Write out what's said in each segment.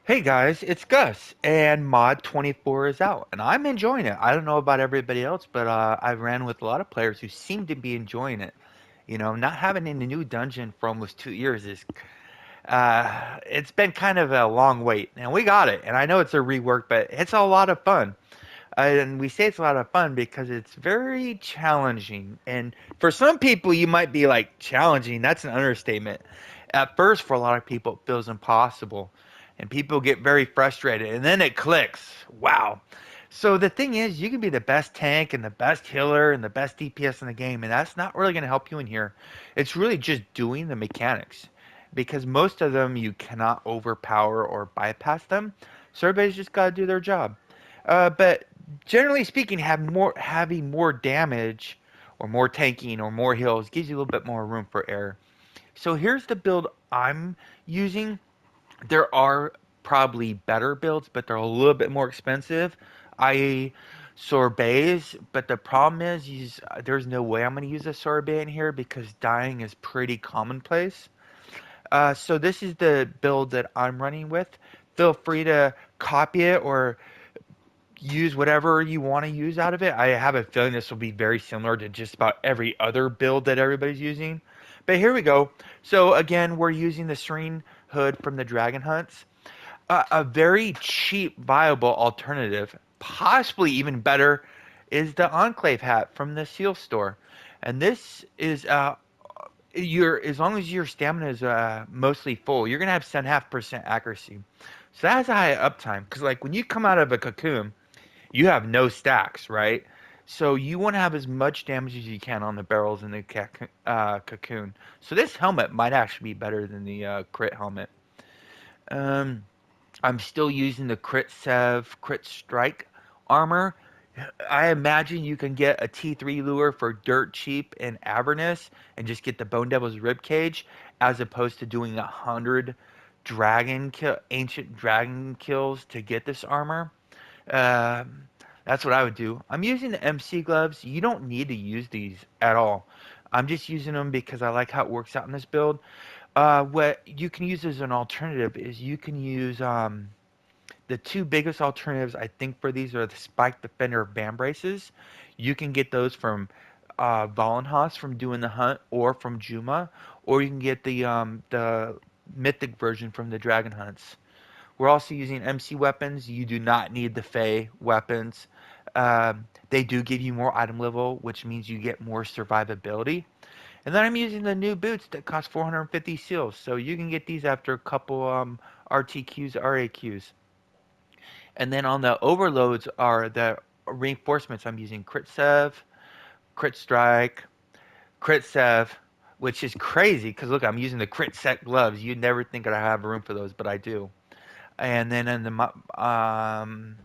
Hey guys, it's Gus, and Mod 24 is out, and I'm enjoying it. I don't know about everybody else, but I ran with a lot of players who seem to be enjoying it. Not having a new dungeon for almost 2 years it's been kind of a long wait, and we got it. And I know it's a rework, but it's a lot of fun. And we say it's a lot of fun because it's very challenging. And for some people, you might be like, challenging, that's an understatement. At first, for a lot of people, it feels impossible. And people get very frustrated. And then it clicks. Wow. So the thing is, you can be the best tank and the best healer and the best DPS in the game, and that's not really going to help you in here. It's really just doing the mechanics. Because most of them you cannot overpower or bypass them. So everybody's just got to do their job. But generally speaking, having more damage or more tanking or more heals gives you a little bit more room for error. So here's the build I'm using. There are probably better builds, but they're a little bit more expensive. I sorbets, but the problem is there's no way I'm going to use a sorbet in here because dying is pretty commonplace. So this is the build that I'm running with. Feel free to copy it or use whatever you want to use out of it. I have a feeling this will be very similar to just about every other build that everybody's using. But here we go. So again, we're using the Serene Hood from the Dragon Hunts. A very cheap, viable alternative, possibly even better, is the Enclave hat from the Seal Store. And this is your as long as your stamina is mostly full, you're gonna have 7.5% accuracy. So that's a high uptime. Because like when you come out of a cocoon, you have no stacks, right? So you want to have as much damage as you can on the barrels in the cocoon. So this helmet might actually be better than the crit helmet. Um, I'm still using the crit sev, crit strike armor. I imagine you can get a T3 lure for dirt cheap in Avernus and just get the Bone Devil's ribcage as opposed to doing 100 ancient dragon kills to get this armor. Um, that's what I would do. I'm using the MC gloves. You don't need to use these at all. I'm just using them because I like how it works out in this build. What you can use as an alternative is you can use the two biggest alternatives I think for these are the Spike Defender Band Braces. You can get those from Vollenhof from doing the hunt or from Juma, or you can get the mythic version from the Dragon Hunts. We're also using MC weapons. You do not need the Fey weapons. They do give you more item level, which means you get more survivability. And then I'm using the new boots that cost 450 seals. So you can get these after a couple RTQs, RAQs. And then on the overloads are the reinforcements. I'm using Crit Sev, Crit Strike, Crit Sev, which is crazy because look, I'm using the Crit Set gloves. You'd never think I'd have room for those, but I do. And then I'm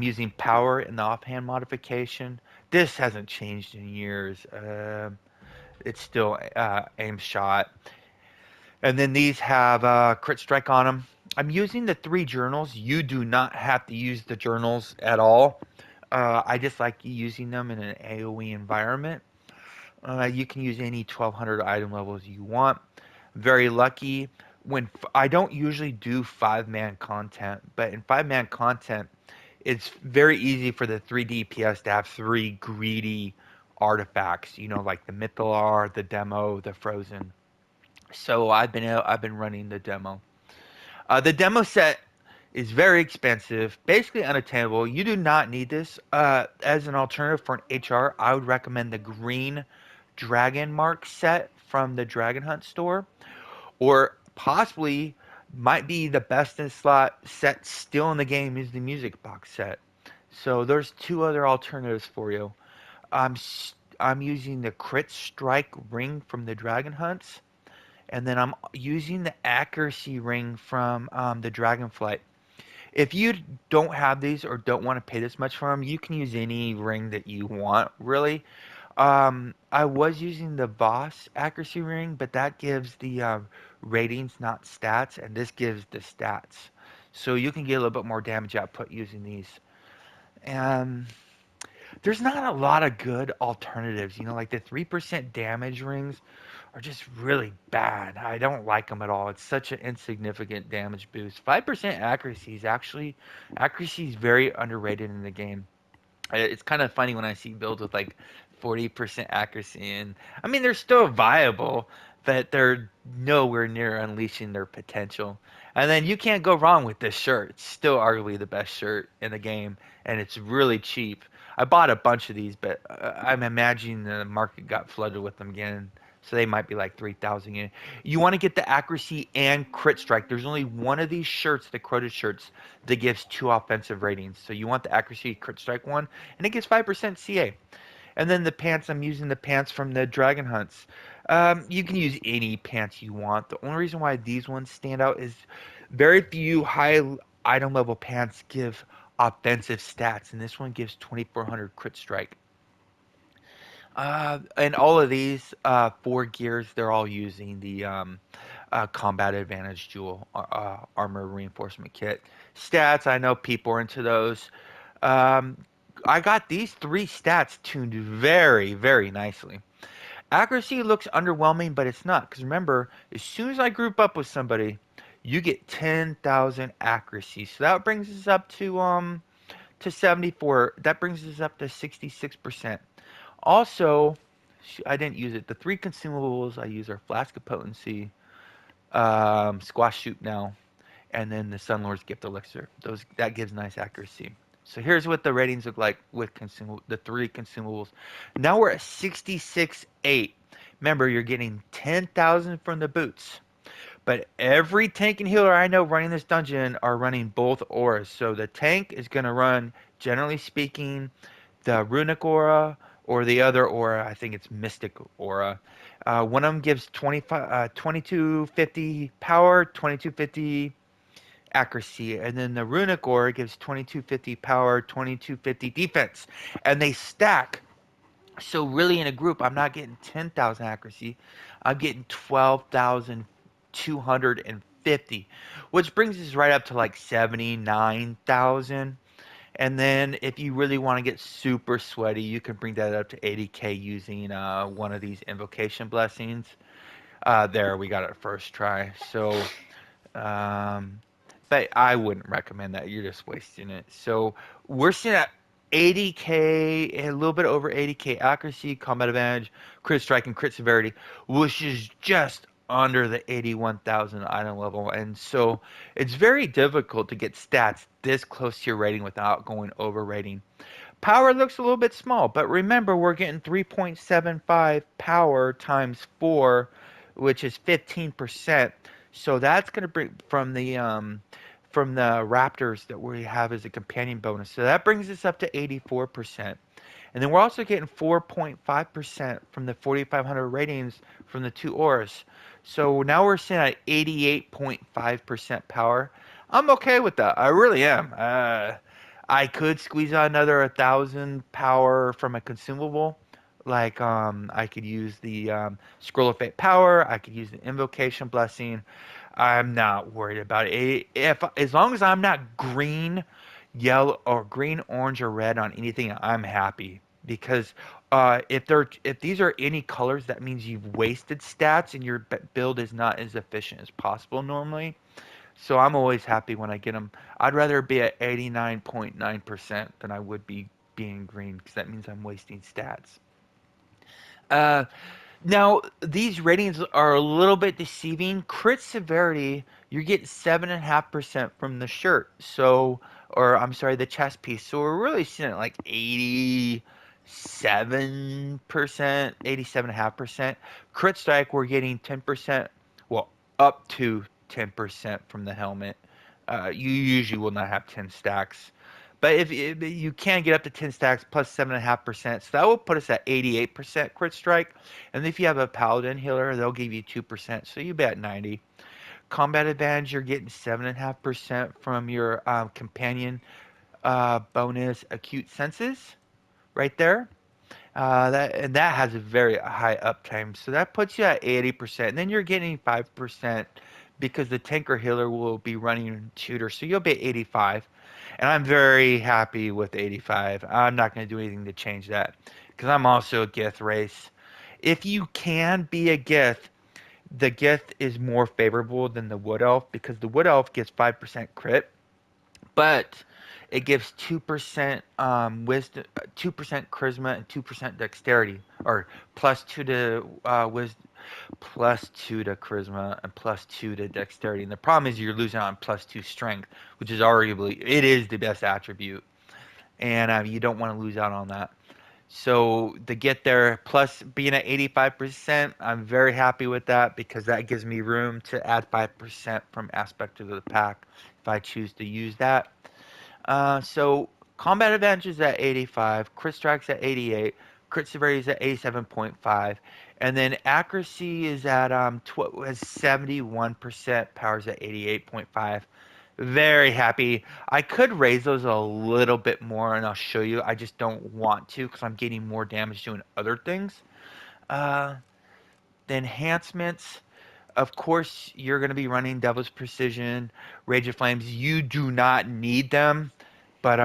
using power in the offhand modification. This hasn't changed in years. It's still aim shot. And then these have crit strike on them. I'm using the three journals. You do not have to use the journals at all. I just like using them in an AoE environment. You can use any 1200 item levels you want. Very lucky when I don't usually do 5-man content, but in 5-man content, it's very easy for the 3 DPS to have three greedy artifacts, like the Mythalar, the Demo, the Frozen. So I've been running the demo. The demo set is very expensive, basically unattainable. You do not need this. As an alternative for an HR, I would recommend the green Dragon Mark set from the Dragon Hunt store, or possibly might be the best in slot set still in the game is the music box set. So there's two other alternatives for you. I'm using the Crit Strike ring from the Dragon Hunts, and then I'm using the accuracy ring from the Dragonflight. If you don't have these or don't want to pay this much for them, you can use any ring that you want, really. I was using the Voss accuracy ring, but that gives the ratings, not stats, and this gives the stats. So you can get a little bit more damage output using these. Um, There's not a lot of good alternatives. Like the 3% damage rings are just really bad. I don't like them at all. It's such an insignificant damage boost. 5% accuracy is very underrated in the game. It's kind of funny when I see builds with like 40% accuracy, and I mean they're still viable, but they're nowhere near unleashing their potential. And then you can't go wrong with this shirt. It's still arguably the best shirt in the game, and it's really cheap. I bought a bunch of these, but I'm imagining the market got flooded with them again. So they might be like 3,000 yen. You want to get the accuracy and crit strike. There's only one of these shirts, the crota shirts, that gives two offensive ratings. So you want the accuracy crit strike one, and it gives 5% CA. And then the pants, I'm using the pants from the Dragon Hunts. You can use any pants you want. The only reason why these ones stand out is very few high item level pants give offensive stats, and this one gives 2,400 crit strike. And all of these four gears, they're all using the combat advantage jewel armor reinforcement kit. Stats, I know people are into those. Um, I got these three stats tuned very, very nicely. Accuracy looks underwhelming, but it's not. Because remember, as soon as I group up with somebody, you get 10,000 accuracy. So that brings us up to 74. That brings us up to 66%. Also, I didn't use it. The three consumables I use are Flask of Potency, Squash Shoot now, and then the Sunlord's Gift Elixir. Those that gives nice accuracy. So here's what the ratings look like with the three consumables. Now we're at 66.8. Remember, you're getting 10,000 from the boots. But every tank and healer I know running this dungeon are running both auras. So the tank is going to run, generally speaking, the runic aura or the other aura. I think it's mystic aura. One of them gives 2250 power, 2250 accuracy, and then the runic aura gives 2250 power, 2250 defense, and they stack. So really, in a group, I'm not getting 10,000 accuracy. I'm getting 12,250, which brings us right up to like 79,000. And then if you really want to get super sweaty, you can bring that up to 80k using one of these invocation blessings. There, we got it first try. So um, but I wouldn't recommend that. You're just wasting it. So we're sitting at 80k, a little bit over 80k accuracy, combat advantage, crit strike, and crit severity, which is just under the 81,000 item level. And so it's very difficult to get stats this close to your rating without going over rating. Power looks a little bit small, but remember we're getting 3.75 power times 4, which is 15%. So that's going to bring from the raptors that we have as a companion bonus. So that brings us up to 84%. And then we're also getting 4.5% from the 4,500 ratings from the two auras. So now we're sitting at 88.5% power. I'm okay with that. I really am. I could squeeze out another 1,000 power from a consumable. Like I could use the Scroll of Fate power. I could use the Invocation Blessing. I'm not worried about it. If as long as I'm not green, yellow, or green, orange, or red on anything, I'm happy. Because if these are any colors, that means you've wasted stats and your build is not as efficient as possible normally. So I'm always happy when I get them. I'd rather be at 89.9% than I would be being green because that means I'm wasting stats. Uh, Now, these ratings are a little bit deceiving. Crit severity, you're getting 7.5% from the shirt. So, or I'm sorry, the chest piece. So we're really seeing it like 87%, 87.5%. Crit strike, we're getting 10%, well, up to 10% from the helmet. You usually will not have 10 stacks. But if you can get up to 10 stacks plus 7.5%, so that will put us at 88% crit strike. And if you have a paladin healer, they'll give you 2%, so you bet 90. Combat advantage, you're getting 7.5% from your companion bonus acute senses right there. That has a very high uptime, so that puts you at 80%. And then you're getting 5% because the tanker healer will be running shooter, so you'll be at 85. And I'm very happy with 85. I'm not going to do anything to change that because I'm also a Gith race. If you can be a Gith, the Gith is more favorable than the Wood Elf because the Wood Elf gets 5% crit, but it gives 2% wisdom, 2% charisma, and 2% dexterity, or +2 to wisdom, +2 to charisma, and +2 to dexterity. And the problem is you're losing out on +2 strength, which is arguably it is the best attribute, and you don't want to lose out on that. So to get there, plus being at 85%, I'm very happy with that because that gives me room to add 5% from aspect of the pack if I choose to use that. So combat advantage is at 85, crit strikes at 88, crit severity is at 87.5, and then accuracy is at 71%, powers at 88.5. Very happy. I could raise those a little bit more, and I'll show you. I just don't want to because I'm getting more damage doing other things. Uh, the enhancements. Of course, you're going to be running Devil's Precision, Rage of Flames. You do not need them, but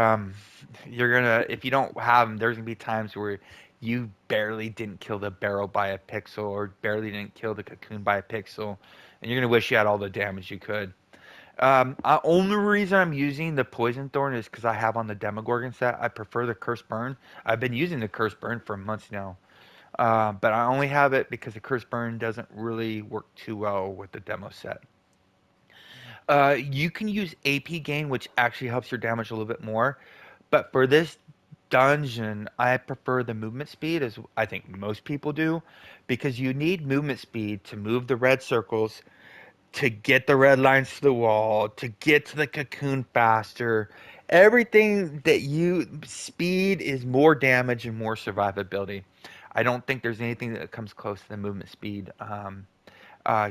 you're gonna if you don't have them, there's gonna be times where you barely didn't kill the barrel by a pixel or barely didn't kill the cocoon by a pixel, and you're gonna wish you had all the damage you could. Only reason I'm using the Poison Thorn is because I have on the Demogorgon set. I prefer the Curse Burn. I've been using the Curse Burn for months now. But I only have it because the Curse Burn doesn't really work too well with the demo set. You can use AP gain, which actually helps your damage a little bit more. But for this dungeon, I prefer the movement speed, as I think most people do, because you need movement speed to move the red circles, to get the red lines to the wall, to get to the cocoon faster. Everything that speed is more damage and more survivability. I don't think there's anything that comes close to the movement speed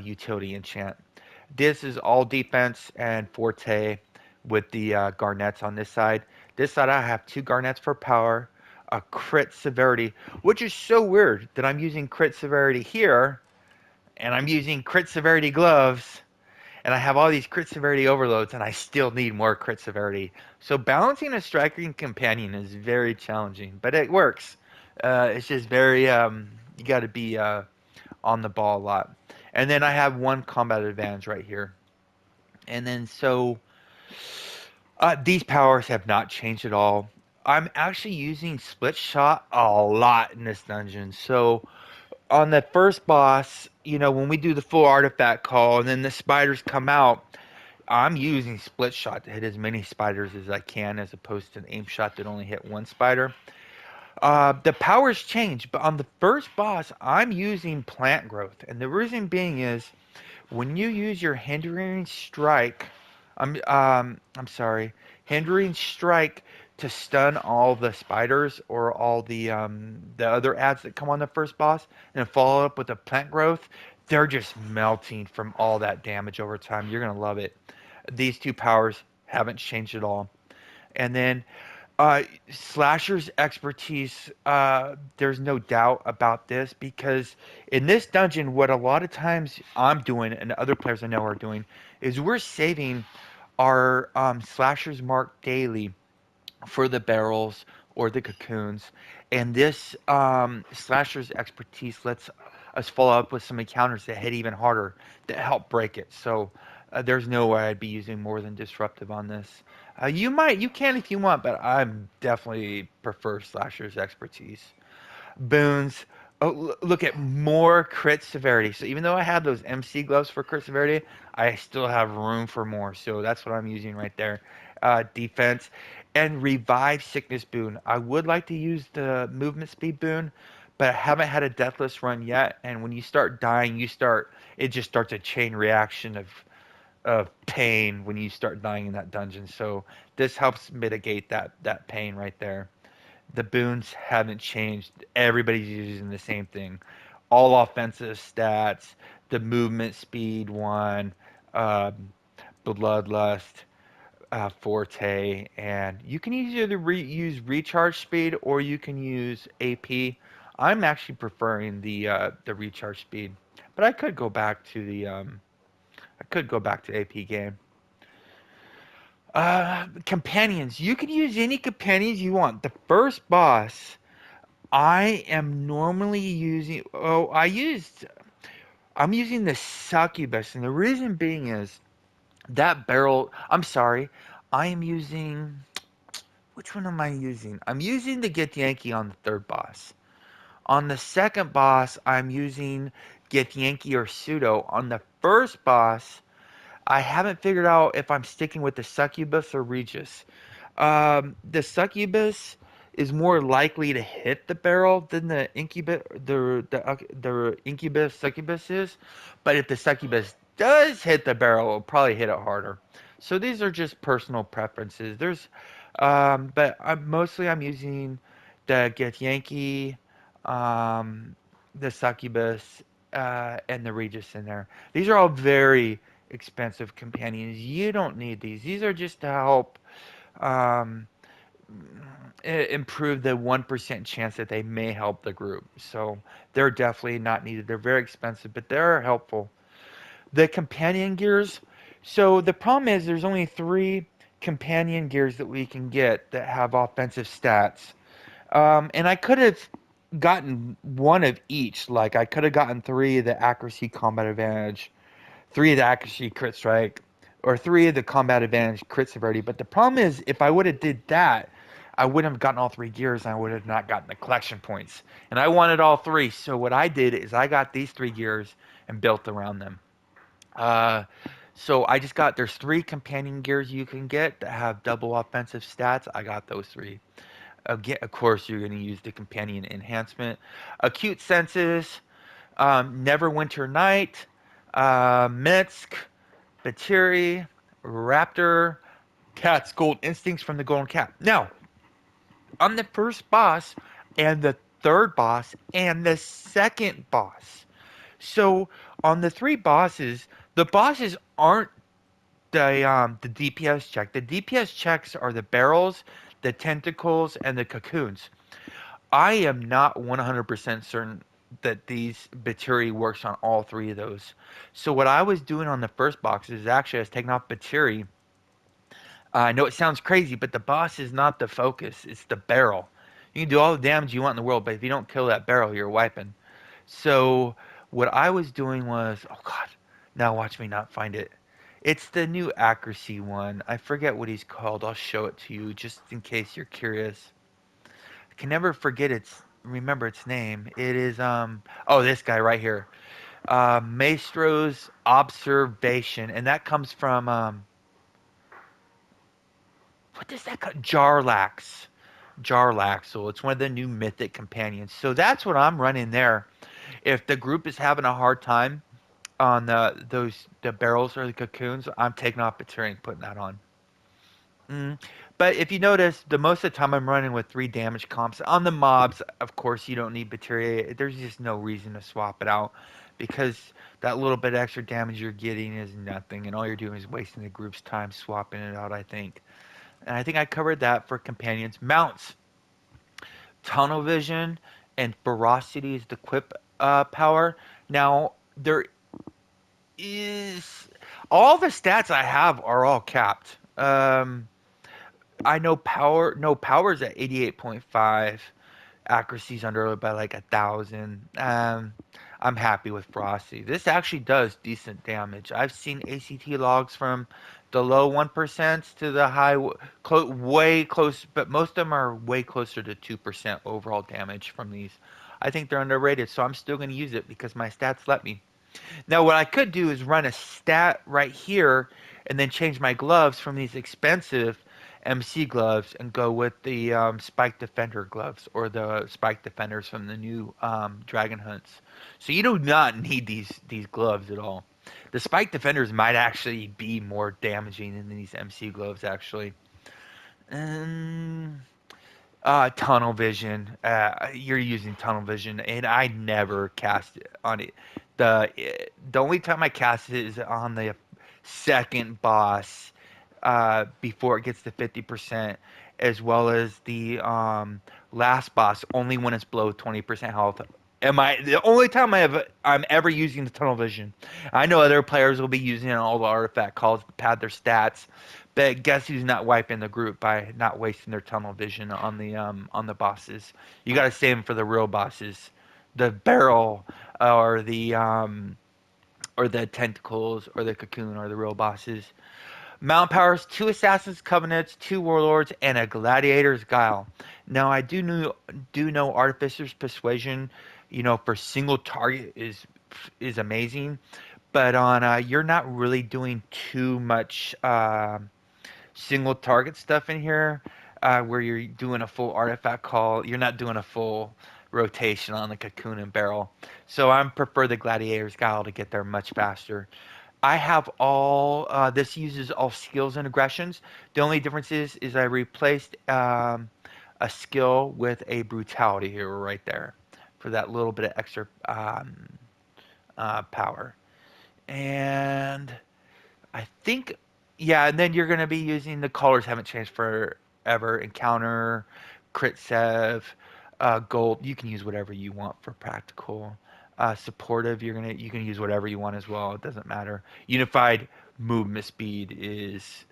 utility enchant. This is all defense and forte with the garnets on this side. This side I have two garnets for power, a crit severity, which is so weird that I'm using crit severity here and I'm using crit severity gloves and I have all these crit severity overloads, and I still need more crit severity. So balancing a striking companion is very challenging, but it works. It's just very you got to be on the ball a lot. And then I have one combat advantage right here. And then these powers have not changed at all. I'm actually using split shot a lot in this dungeon. So on the first boss, when we do the full artifact call and then the spiders come out, I'm using split shot to hit as many spiders as I can, as opposed to an aim shot that only hit one spider. The powers change, but on the first boss, I'm using plant growth, and the reason being is when you use your hindering strike, I'm sorry, hindering strike to stun all the spiders or all the other ads that come on the first boss, and follow up with the plant growth. They're just melting from all that damage over time. You're gonna love it. These two powers haven't changed at all. And then Slasher's expertise, there's no doubt about this because in this dungeon, what a lot of times I'm doing and other players I know are doing is we're saving our Slasher's Mark daily for the barrels or the cocoons. And this Slasher's expertise lets us follow up with some encounters that hit even harder that help break it. So there's no way I'd be using more than disruptive on this. You can if you want, but I definitely prefer Slasher's expertise. Boons. Oh, look at more crit severity. So even though I have those MC gloves for crit severity, I still have room for more. So that's what I'm using right there. Defense and revive sickness boon. I would like to use the movement speed boon, but I haven't had a deathless run yet. And when you start dying, it just starts a chain reaction of pain when you start dying in that dungeon. So this helps mitigate that pain right there. The boons haven't changed. Everybody's using the same thing. All offensive stats, the movement speed one, um, bloodlust, forte, and you can either use recharge speed or you can use AP. I'm actually preferring the recharge speed, but I could go back to I could go back to AP game. Companions. You can use any companions you want. The first boss, I am normally using. Oh, I'm using the succubus, and the reason being is that barrel. I'm sorry. I am using. Which one am I using? I'm using the Get Yankee on the third boss. On the second boss, I'm using Get Yankee or Pseudo. On the first boss, I haven't figured out if I'm sticking with the succubus or Regis. The succubus is more likely to hit the barrel than the incubus succubus is, but if the succubus does hit the barrel, it'll probably hit it harder. So these are just personal preferences. But I'm using the Get Yankee, um, the succubus, and the Regis in there. These are all very expensive companions. You don't need these. These are just to help um, improve the 1% chance that they may help the group. So they're definitely not needed. They're very expensive, but they're helpful. The companion gears. So the problem is there's only three companion gears that we can get that have offensive stats. And I could have gotten one of each. Like I could have gotten three of the accuracy combat advantage, three of the accuracy crit strike, or three of the combat advantage crit severity. But the problem is, if I would have did that, I wouldn't have gotten all three gears, and I would have not gotten the collection points. And I wanted all three, so what I did is I got these three gears and built around them. Uh, so I just got there's three companion gears you can get that have double offensive stats. I got those three. Again, of course, you're going to use the companion enhancement, acute senses, Neverwinter Night, Minsk, Batiri, Raptor, Cat's Gold Instincts from the Golden Cat. Now, on the first boss, and the third boss, and the second boss. So, on the three bosses, the bosses aren't the DPS check. The DPS checks are the barrels, the tentacles, and the cocoons. I am not 100% certain that these Batiri works on all three of those. So what I was doing on the first box is actually I was taking off Batiri. I know it sounds crazy, but the boss is not the focus. It's the barrel. You can do all the damage you want in the world, but if you don't kill that barrel, you're wiping. So what I was doing was, oh god, now watch me not find it. It's the new accuracy one. I forget what he's called. I'll show it to you just in case you're curious. I can never forget remember its name. It is oh, this guy right here. Maestro's observation, and that comes from what does that call Jarlax. Jarlaxle. It's one of the new mythic companions. So that's what I'm running there. If the group is having a hard time on the barrels or the cocoons, I'm taking off Bateri and putting that on. Mm. But if you notice, the most of the time I'm running with three damage comps. On the mobs, of course, you don't need Bacteria. There's just no reason to swap it out because that little bit extra damage you're getting is nothing, and all you're doing is wasting the group's time swapping it out, I think. And I think I covered that for companions. Mounts, tunnel vision, and ferocity is the quip power. Now, there is. All the stats I have are all capped. I know power. No, power's at 88.5. Accuracy's under by like 1,000. I'm happy with Frosty. This actually does decent damage. I've seen ACT logs from the low 1% to the high, way close, but most of them are way closer to 2% overall damage from these. I think they're underrated, so I'm still going to use it because my stats let me. Now, what I could do is run a stat right here and then change my gloves from these expensive MC gloves and go with the Spike Defender gloves or the Spike Defenders from the new Dragon Hunts. So you do not need these gloves at all. The Spike Defenders might actually be more damaging than these MC gloves, actually. Um, tunnel vision. You're using tunnel vision, and I never cast it on it. The only time I cast it is on the second boss, before it gets to 50%, as well as the last boss only when it's below 20% health. The only time I'm ever using the tunnel vision? I know other players will be using all the artifact calls to pad their stats, but guess who's not wiping the group by not wasting their tunnel vision on the bosses? You got to save them for the real bosses, the barrel or the tentacles or the cocoon or the real bosses. Mount powers, two assassins covenants, two warlords, and a gladiator's guile. Now I do know artificer's persuasion, for single target is amazing, but on you're not really doing too much single target stuff in here, where you're doing a full artifact call. You're not doing a full rotation on the cocoon and barrel. So I prefer the gladiator's guile to get there much faster. I have all. This uses all skills and aggressions. The only difference is I replaced a skill with a brutality here right there for that little bit of extra power. And I think, yeah, and then you're going to be using the colors haven't changed forever. Encounter, crit sev, gold. You can use whatever you want for practical. Supportive, you can use whatever you want as well. It doesn't matter. Unified movement speed is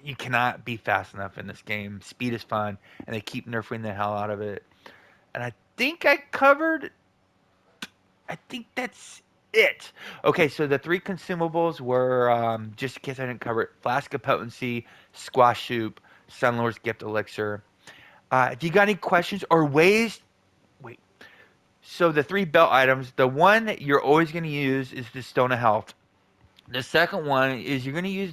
you cannot be fast enough in this game. Speed is fun, and they keep nerfing the hell out of it. And I think that's it. Okay, so the three consumables were, just in case I didn't cover it, Flask of Potency, Squash Soup, Sunlord's Gift Elixir. If you got any questions or ways, wait. So the three belt items, the one that you're always going to use is the Stone of Health. The second one is you're going to use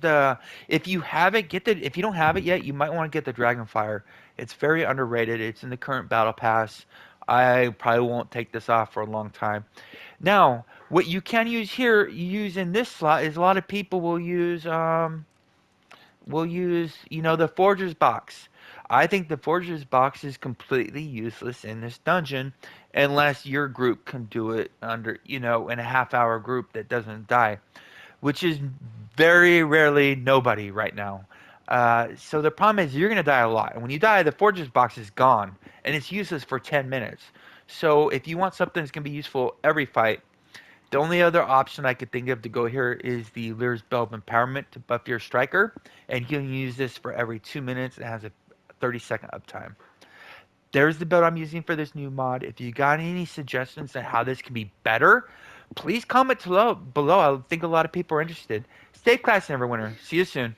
if you have it, if you don't have it yet, you might want to get the Dragonfire. It's very underrated. It's in the current battle pass. I probably won't take this off for a long time. Now, what you can use here, you use in this slot, is a lot of people will use, the Forger's box. I think the Forger's box is completely useless in this dungeon unless your group can do it in a half-hour group that doesn't die, which is very rarely nobody right now. So the problem is you're going to die a lot. And when you die, the Forger's box is gone and it's useless for 10 minutes. So if you want something that's going to be useful every fight, the only other option I could think of to go here is the Lear's Bell of Empowerment to buff your striker, and you can use this for every 2 minutes. It has a 30-second uptime. There's the build I'm using for this new mod. If you got any suggestions on how this can be better, please comment below. I think a lot of people are interested. Stay classy, Neverwinter. See you soon.